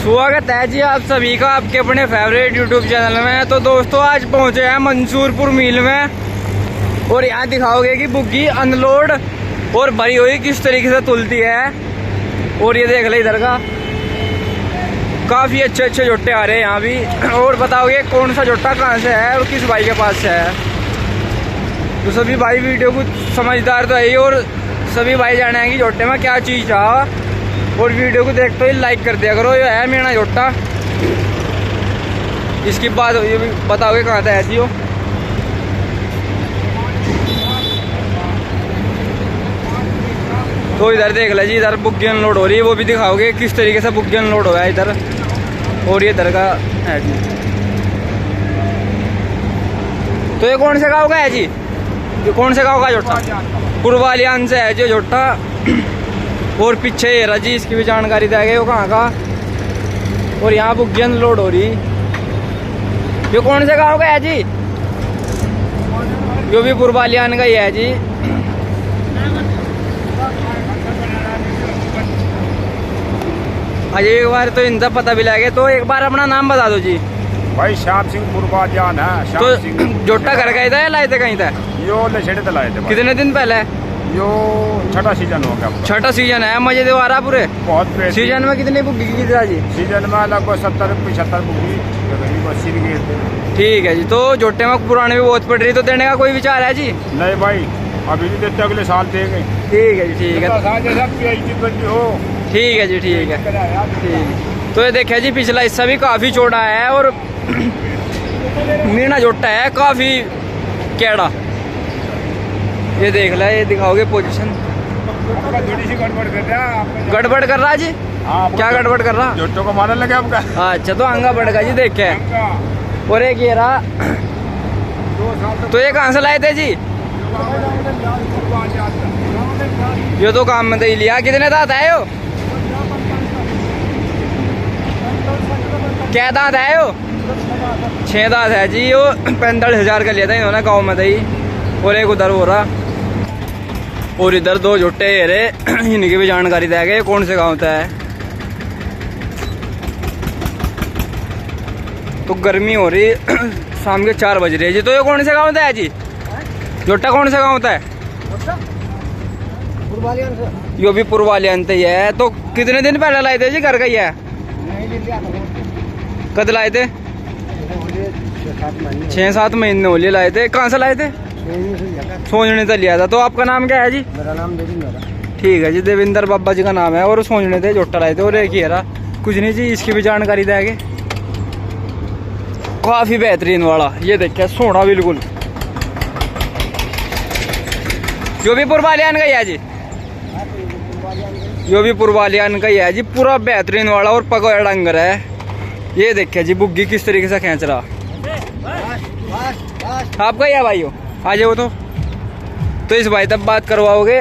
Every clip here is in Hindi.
स्वागत है जी आप सभी का आपके अपने फेवरेट यूट्यूब चैनल में। तो दोस्तों आज पहुंचे हैं मंसूरपुर मिल में और यहाँ दिखाओगे कि बुग्गी अनलोड और भरी हुई किस तरीके से तुलती है। और ये देख ले इधर का काफ़ी अच्छे अच्छे जोटे आ रहे हैं यहाँ भी। और बताओगे कौन सा जोटा कहाँ से है और किस भाई के पास से है। तो सभी भाई वीडियो को समझदार तो है ही और सभी भाई जाने हैं कि जोटे में क्या चीज़ था। और वीडियो को देखते ही लाइक कर दिया करो। ये है मेरा जोटा, इसकी बात ये भी बताओगे कहाँ था ऐसी हो। तो इधर देख लो जी, इधर बुग्गी अनलोड हो रही है, वो भी दिखाओगे किस तरीके से बुग्गी अनलोड हो गया इधर। और ये इधर का है जी। तो ये कौन से गाँव का है जी? ये कौन से गाँव का जोटा? पूर्वालियान से है जी जोटा। और पीछे ये रजी, इसकी भी जानकारी दे गए वो कहाँ का। और यहाँ बुग्गी अनलोड हो रही। ये कौन से गाँव का है जी? ये भी पूर्वालियान का ही है जी। आज एक बार तो इनका पता भी लगे। तो एक बार अपना नाम बता दो जी। भाई श्याम सिंह पूर्वालियान है। तो जोटा घर गए थे लाए थे कहीं था? यो लेछड़े तो लाए थे। कितने दिन पहले? यो छठा सीजन हो गया। छठा सीजन है, मजे दे आ रहा पूरे। बहुत सीजन में कितनी बुग्गी की थी जी? सीजन में लगभग 70-75 बुग्गी, करीब 80 की थे। ठीक है जी। तो जोटे में पुराने भी बहुत पड़ रही, तो देने का कोई विचार है जी? नहीं भाई, अभी नहीं देते, अगले साल देंगे। ठीक है जी, ठीक है। हो ठीक है जी, ठीक है, ठीक। तो ये देखिए जी, पिछला हिस्सा भी काफ़ी चौड़ा है और मीना जोटा है काफ़ी कैड़ा। ये देख ला, ये दिखाओगे पोजीशन। थोड़ी सी गड़बड़ कर रहा। गड़बड़ कर रहा जी? क्या गड़बड़ कर रहा? जोटों को मारने लगे आपका। अच्छा, तो अंगा बढ़ेगा जी, देख के। और एक ये रहा। तो ये कहाँ से लाए थे जी? ये तो काम में दे लिया। कितने दांत है यो? क्या दांत है यो? 6 दांत है जी। यो 45,000 का लिया था इन्होंने गाँव में दही। और एक उधर हो रहा। और इधर 2 जोटे रे, इनकी भी जानकारी दे गए कौन से गांव का है। तो गर्मी हो रही, शाम के 4 बज रहे हैं जी। तो ये कौन से गांव का है जी? जोटा कौन से गांव का है? यो भी पूर्वालियान ही है। तो कितने दिन पहले लाए थे जी? घर का ही है। कद लाए थे? 6-7 महीने हो लिए लाए थे। कहाँ से लाए थे? सोचने से लिया था। तो आपका नाम क्या है जी? मेरा नाम देविंदर। ठीक है जी, देविंदर बाबा जी का नाम है। और सोचने थे जोटा लाए थे। और एक ही रहा, कुछ नहीं जी, इसकी भी जानकारी देंगे। काफी बेहतरीन वाला, ये देखिए सोना बिल्कुल। जो भी पूर्वालियान का ही है जी, जो भी पूर्वालियान का ही है जी, पूरा बेहतरीन वाला और पकड़ डंगर है। ये देखिए जी, बुग्गी किस तरीके से खींच रहा। आपका ही है भाई हो? आ जाओ। तो इस भाई तब बात करवाओगे।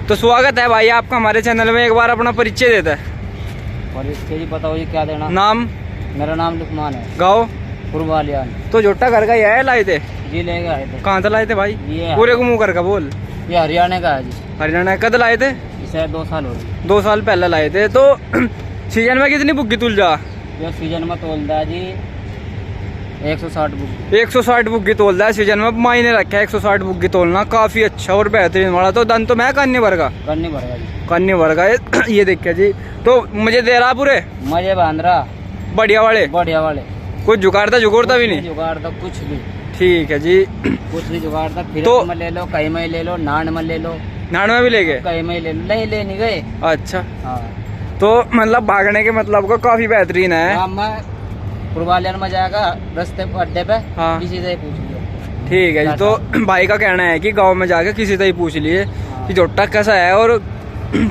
तो स्वागत है भाई आपका हमारे चैनल में। एक बार अपना परिचय देता है। परिचय जी बताओ जी, क्या देना? नाम? मेरा नाम लुकमान है। गाँव? पूर्वालियान। तो जोटा घर का ही है, लाए थे? जी ले आए थे। कहाँ से लाए थे भाई? ये पूरे को मुँह करके बोल। ये हरियाणा का है जी। हरियाणा? कद लाए थे? इसे 2 साल हो गए। 2 साल पहले लाए थे। तो सीजन में कितनी बुग्गी तुल जा? ये सीजन में तोलता है जी 160 बुक। 160 बुग्गी तोलता है सीजन में। मायने रखा है 160 बुग्गी तोलना, काफी अच्छा और बेहतरीन वाला। तो दन तो मैं करने भर का करनी पड़ेगा जी, करने भर का। ये देखिए जी, तो मुझे दे रहा पूरे मजे बांध रहा, बढ़िया वाले। बढ़िया वाले। कुछ जुगाड़ता जुगोड़ता भी नहीं? जुगाड़ता कुछ भी। ठीक है जी। कुछ भी जुगाड़ता। फिर तो में ले लो, कहीं में ले लो, नान में ले लो। नाड़ में भी ले गए? कहीं में ले लो, नहीं ले नहीं गए। अच्छा, हाँ। तो मतलब भागने के मतलब को काफी बेहतरीन है। हाँ, मैं पूर्वालियान में जाएगा रास्ते अड्डे पे। हाँ। किसी से पूछ लिया। ठीक है जी। तो भाई का कहना है कि गांव में जाके किसी से ही पूछ लिए कि जोटा कैसा है। और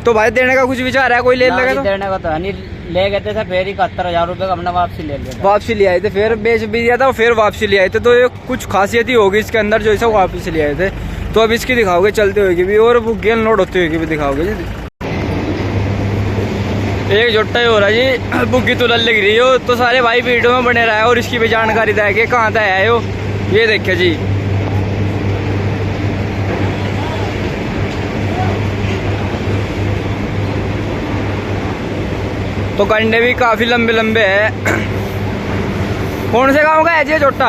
तो भाई देने का कुछ विचार है? कोई ले लगा? तो देने का तो नहीं, ले गए थे फिर 71,000 रुपये का हमने वापसी ले लिया। वापसी ले आए थे, फिर बेच भी दिया था, फिर वापसी ले आए थे। तो ये कुछ खासियत ही होगी इसके अंदर जो इसे वापसी ले आए थे। तो अब इसकी दिखाओगे चलते हुए की भी और बुग्गी अनलोड होते हुए की भी दिखाओगे जी। एक जोटा ही हो रहा जी, बुग्गी तुलल लग रही हो। तो सारे भाई वीडियो में बने रहा है और इसकी भी जानकारी देंगे कहाँ तक है हो। ये देखिए जी, तो कंडे भी काफी लंबे लंबे है। कौन से गांव का है जी ये जोटा?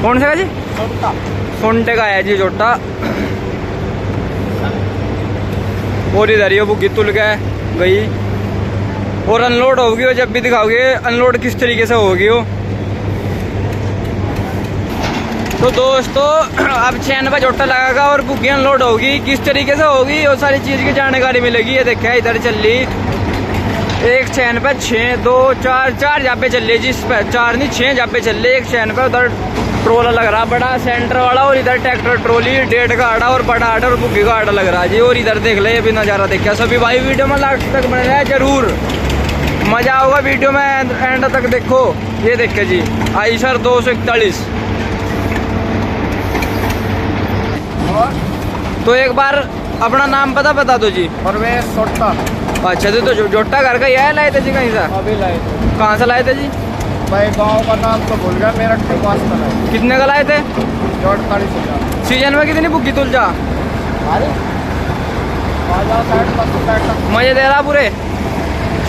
कौन से का जी? सोनटे का है जी जोटा। और इधर ये बुग्गी तुल के गई और अनलोड होगी। वो जब भी दिखाओगे अनलोड किस तरीके से होगी वो। तो दोस्तों अब चैन पर जोटा लगाएगा और बुग्गी अनलोड होगी, किस तरीके से होगी वो सारी चीज़ की जानकारी मिलेगी। ये देखा इधर चल रही एक चैन पे 6 2 4 जापे चल रही, जिस पे 4 नहीं 6 जापे चल रही एक चैन पे। उधर ट्रोला लग रहा बड़ा सेंटर वाला और इधर ट्रैक्टर ट्रोली 1.5 का आड़ा और बड़ा आड़ा और बुग्गी का आड़ा लग रहा है जी। और इधर देख ले ये भी नज़ारा देखा सभी भाई। वीडियो में लास्ट तक बने रहे जरूर, मजा होगा वीडियो में एंड तक देखो। ये देखे जी आइसर 241। तो एक बार अपना नाम पता बता दो जी। परवेश सोटा। अच्छा तो जोटा घर का ही है, लाए थे जी कहीं से? अभी लाए थे। कहाँ से लाए थे जी? भाई गाँव का नाम तो भूल गया, मेरठ के पास का है। कितने का लाए थे? 48,000। सीजन में कितनी बुग्गी तुल जा? अरे मजे दे रहा पूरे।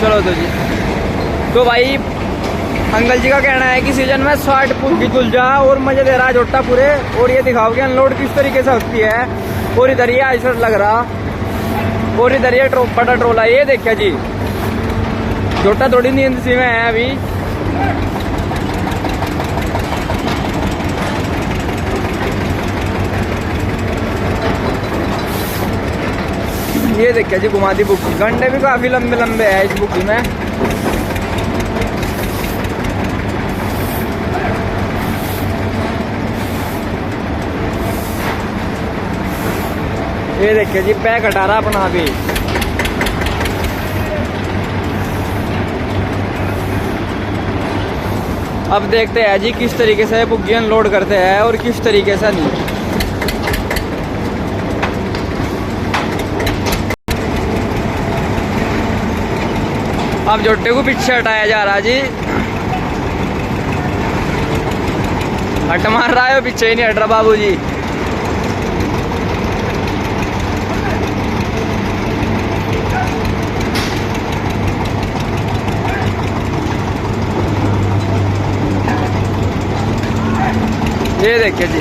चलो तो जी, तो भाई अंकल जी का कहना है कि सीजन में 60 बुग्गी तुल जा और मजे दे रहा है जोटा पूरे। और ये दिखाओगे अनलोड किस तरीके से होती है। और इधर ये आइसर लग रहा और इधर ये बड़ा ट्रोला। ये देखिए जी जोटा थोड़ी नींद सी में है अभी। ये देखिए जी घुमाती बुग्गी। गंडे भी काफी लंबे लंबे है इस बुग्गी में। ये देखिए जी पैक हटा रहा अपना अभी। अब देखते हैं जी किस तरीके से बुग्गी अनलोड करते हैं और किस तरीके से नहीं। अब जोटे को पीछे हटाया जा रहा जी। हट मार रहा है, पीछे ही नहीं हट रहा बाबू जी। ये देखिए जी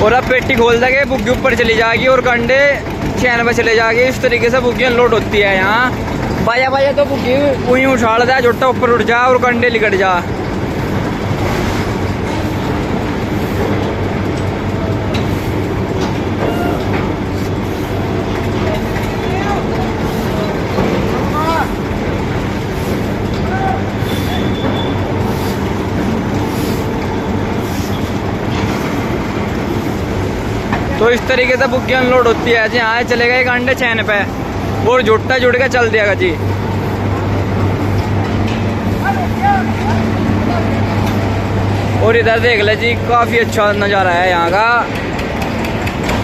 और अब पेटी खोल देंगे, बुग्गी ऊपर चली जाएगी और कंडे चैन पे चले जाएंगे। इस तरीके से बुग्गी अनलोड होती है यहाँ। बाया बाया तो बुग्गी वहीं उछाल दे, जोटा ऊपर उठ जा और कंडे लिकट जा। तो इस तरीके से बुग्गी अनलोड होती है जी। यहाँ चले गए कंडे चैन पे और जोटा जुड़ के चल दिया जी। और इधर देख ले जी काफी अच्छा नज़ारा है यहाँ का।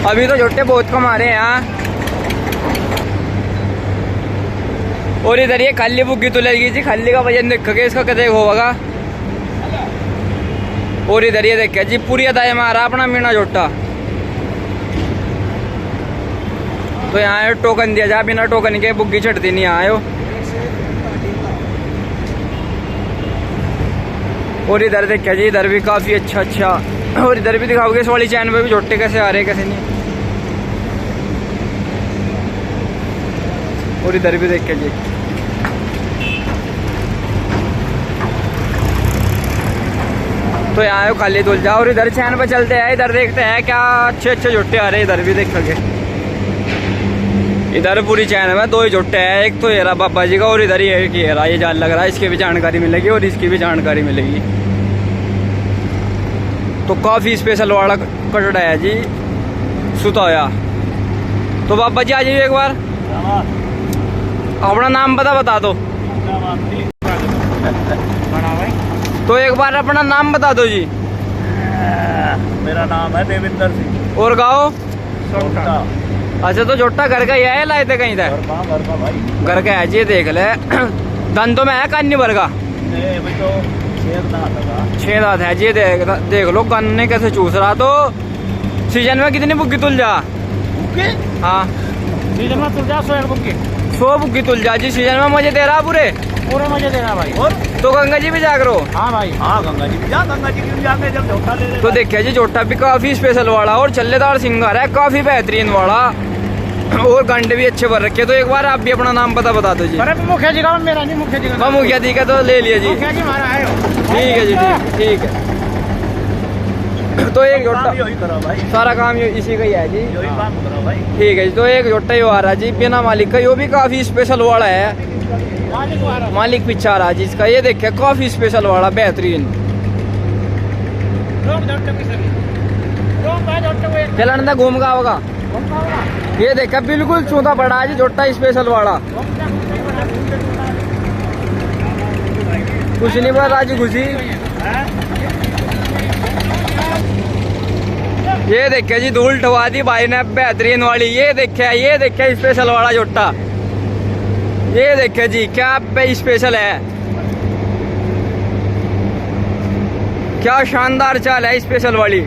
अभी तो जोटे बहुत कम आ रहे हैं यहाँ। और इधर ये खाली बुग्गी तुलेगी जी। खाली का वजन देखोगे इसका कितने होगा। और इधर ये देखिए जी पूरी अदाई में आ रहा अपना मीना जोटा। तो यहाँ टोकन दिया जा, बिना टोकन के बुग्गी चढ़ती नहीं आयो। और इधर देखिए जी इधर भी काफी अच्छा। और इधर भी दिखाओगे इस वाली चैन पे भी जोटे कैसे आ रहे कैसे नहीं। और इधर भी देखिए जी तो यहाँ खाली धुल जाओ और इधर चैन पे चलते हैं। इधर देखते हैं क्या अच्छे जोटे आ रहे हैं। इधर भी देखोगे इधर पूरी चैन में 2 ही जोटे हैं। एक तो ये रहा बाबा जी का और इधर ही एक ये रहा। ये जाल लग रहा है, इसकी भी जानकारी मिलेगी और इसकी भी जानकारी मिलेगी। तो काफ़ी स्पेशल वाला कटड़ा है जी सुता होया। तो बाबा जी आ जाइए एक बार, अपना नाम बता दो। तो एक बार अपना नाम बता दो जी। मेरा नाम है देविंदर सिंह। और गाँव? सोटा। अच्छा तो जोटा घर का ही है, लाए थे कहीं से? घर का है जी। देख ले दंतों में है कान्नी भर का। 6 दांत है जी। देख लो गन्ने कैसे चूस रहा। तो सीजन में कितनी बुग्गी तुल जा? हाँ सीजन में तुल जा 100 बुक की 100 बुग्गी तुल जा जी सीजन में मजे दे रहा पूरे पूरे मजे देना भाई। और तो गंगा जी भी जाग रहे हो। हाँ भाई हाँ गंगा जी भी जा, गंगा जी की भी जाके जब झोटा ले ले। तो देखिए जी झोटा भी काफी स्पेशल वाला और चल्लेदार सिंगार है, काफी बेहतरीन वाला और घंटे भी अच्छे भर रखे। तो एक बार आप भी अपना नाम पता बता दो जी। अरे मुखिया जी का मेरा नहीं, मुखिया जी का मुखिया जी का तो ले लिया जी। मुखिया जी हमारा है। ठीक है जी, ठीक है। तो एक झोटा यही करो भाई, सारा काम इसी का ही है जी। यही काम करो भाई। ठीक है जी। तो एक झोटा ही आ रहा है जी बिना मालिक का, यो भी काफी स्पेशल वाला है। मालिक पीछे आ रहा है जी इसका, ये देखिए काफी स्पेशल वाला बेहतरीन। चलन घूम का होगा। ये देखा बिल्कुल चूता बड़ा है जी झोटा स्पेशल वाला। कुछ नहीं बोला जी घुसी। ये देखिए जी धूल ठवा दी भाई ने बेहतरीन वाली। ये देखिए स्पेशल वाला झोटा। ये देखिए जी क्या पे स्पेशल है, क्या शानदार चाल है स्पेशल वाली,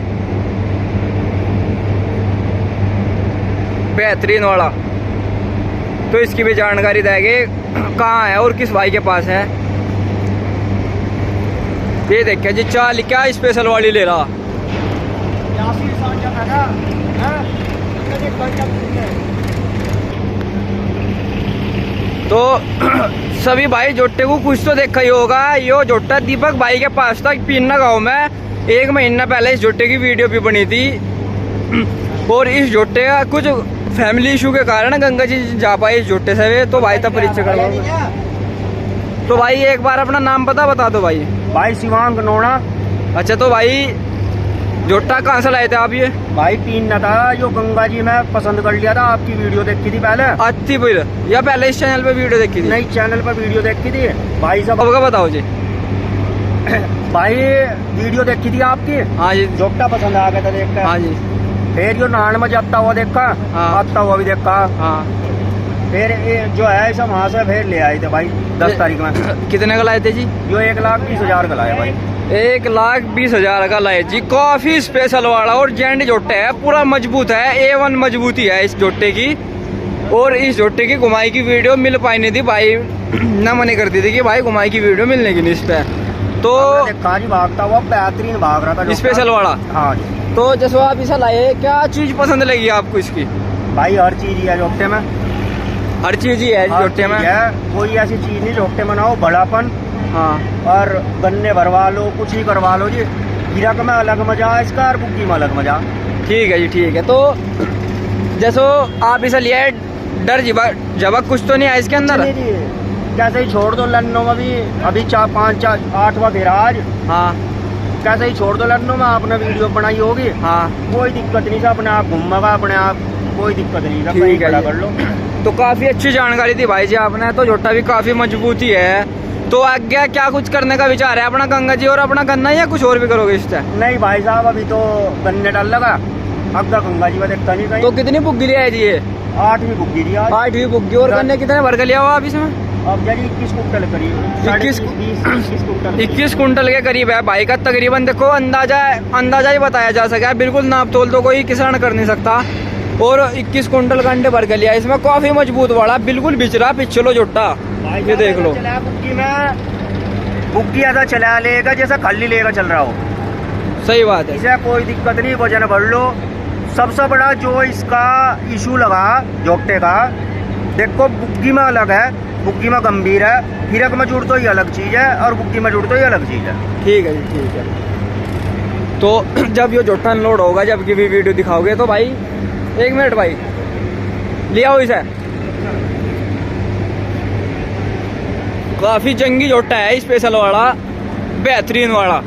बेहतरीन वाला। तो इसकी भी जानकारी देंगे कहाँ है और किस भाई के पास है। ये देखिए जी चाल क्या स्पेशल वाली ले रहा। तो सभी भाई जोटे को कुछ तो देखा ही होगा। यो जोटा दीपक भाई के पास था पीना गांव में। 1 महीना पहले इस जोटे की वीडियो भी बनी थी और इस जोटे का कुछ फैमिली इशू के कारण गंगा जी जा पाए इस जोटे से। तो भाई तब परिचय करवाओ। तो भाई एक बार अपना नाम पता बता दो भाई। भाई शिवांग नोड़ा। अच्छा तो भाई जोटा कहाँ से लाए थे आप ये? भाई 3 न था, जो गंगा जी में पसंद कर लिया था, आपकी वीडियो देखी थी पहले। अच्छी फिर या पहले इस चैनल पे वीडियो देखी थी? नहीं चैनल पर वीडियो देखी थी भाई साहब। अब का बताओ जी। भाई वीडियो देखी थी आपकी। हाँ जी। जोटा पसंद आ गया था देख कर। हाँ जी। फिर जो नान में जाता हुआ देखा, हाँ। आता हुआ भी देखा। हाँ। फिर ये जो है सब वहाँ से फिर ले आए थे भाई 10 तारीख में। कितने का लाए थे जी? जो 1,20,000 का लाया भाई। 1,20,000 का लाए जी। काफी स्पेशल वाला और जेंट जोटे है, पूरा मजबूत है। A1 मजबूती है इस जोटे की। और इस जोटे की घुमाई की वीडियो मिल पाई नहीं थी भाई ना मनी करती थी कि भाई घुमाई की वीडियो मिलने की नहीं इस पे। तो देखा जी भागता हुआ बेहतरीन भाग रहा था स्पेशल वाला। हाँ जी। तो जैसे आप इसे लाए, क्या चीज पसंद लगी आपको इसकी? भाई हर चीज ही है जोटे में, हर चीज ही है हर जोटे में। चीज है, कोई ऐसी चीज नहीं जोटे में ना हो बड़ापन। हाँ। और गन्ने भरवा लो, कुछ ही करवा लो जी। हीरक में अलग मजा है इसका और बुग्गी में अलग मजा। ठीक है जी, ठीक है। तो जैसो आप इसे लिए डर जबक कुछ तो नहीं है इसके अंदर? कैसे ही छोड़ दो लन्नो में भी, अभी 4-5-8वां घेरा आज। हाँ। कैसे ही छोड़ दो लन्नो में, आपने वीडियो बनाई होगी। हाँ। कोई दिक्कत नहीं, अपने आप घूमेगा अपने आप, कोई दिक्कत नहीं। ठीक है, कर लो। तो काफी अच्छी जानकारी दी भाई जी आपने। तो जोटा भी काफी मजबूती है। तो आगे क्या कुछ करने का विचार है अपना गंगा जी और अपना गन्ना, या कुछ और भी करोगे इससे? नहीं भाई साहब अभी तो गन्ने डाल लगा, अब तक गंगा जी में देखता नहीं कहीं। तो कितनी बुग्गी लिया है जी ये? 8वीं बुग्गी दी आज। 8वीं बुग्गी। और गन्ने कितने भर के लिया हुआ आप इसमें? अब यानी 21 कुंटल करीब। 21 कुंटल 21 कुंटल के करीब है भाई का तकरीबन। देखो अंदाजा ही बताया जा सका है, बिल्कुल नाप तोल तो कोई किसान कर नहीं सकता। और 21 कुंटल गंडे भर के लिया इसमें, काफी मजबूत वाला, बिल्कुल बिचरा पिछलो जोटा। ये देख लो बुग्गी में, बुग्गी ऐसा चला लेगा जैसा खाली लेगा चल रहा हो। सही बात है। इसे कोई दिक्कत नहीं, वजन बढ़ लो। सबसे बड़ा जो इसका इशू लगा जोटे का, देखो बुग्गी में अलग है, बुग्गी में गंभीर है, हिरक में जुड़ तो ही अलग चीज है और बुग्गी में जुड़ तो ही अलग चीज है। ठीक है जी, ठीक है। तो जब ये जोटा अनलोड होगा, जब की भी वीडियो दिखाओगे तो भाई 1 मिनट भाई लिया हो इसे। काफी जंगी जोटा है स्पेशल वाला, बेहतरीन वाला।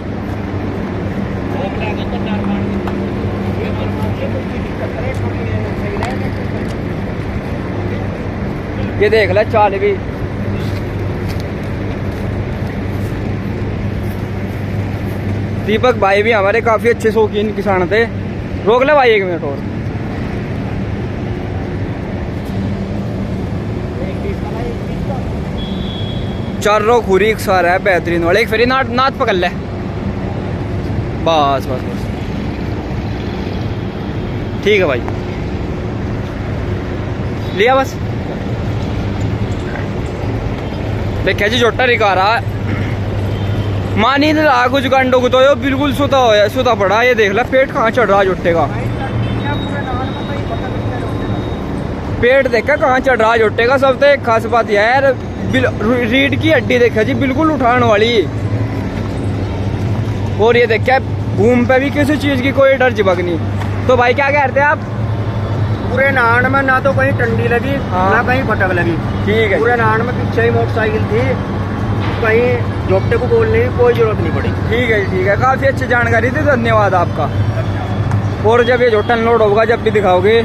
ये देख ले चाल भी। दीपक भाई भी हमारे काफी अच्छे शौकीन किसान थे। रोक ले भाई 1 मिनट और। चारों खुरी एक सार है बेहतरीन वाले। एक फेरी नाथ पकड़ ले, बस बस बस। ठीक है भाई। लिया बस। देखिए जी जोटा रिका रहा है, मानी नहीं रहा कुछ घंटों को, तो ये बिल्कुल सुता पड़ा। ये देख ला पेट कहाँ चढ़ रहा जोटे का, पेट देखा कहाँ चढ़ रहा जोटे का। सब तो एक खास बात यह है यार, रीढ़ की हड्डी देखा जी बिल्कुल उठाने वाली। और ये देखा घूम पे भी किसी चीज की कोई डर चिपक नहीं। तो भाई क्या कहते हैं आप? पूरे नान में ना तो कहीं टंडी लगी, हाँ। ना कहीं फटक लगी। ठीक है, पूरे नान में पीछे ही मोटरसाइकिल थी, कहीं जोटे को बोलने की कोई जरूरत नहीं पड़ी। ठीक है, ठीक है, काफी अच्छी जानकारी थी, धन्यवाद आपका। और जब ये जोटा अनलोड होगा जब भी दिखाओगे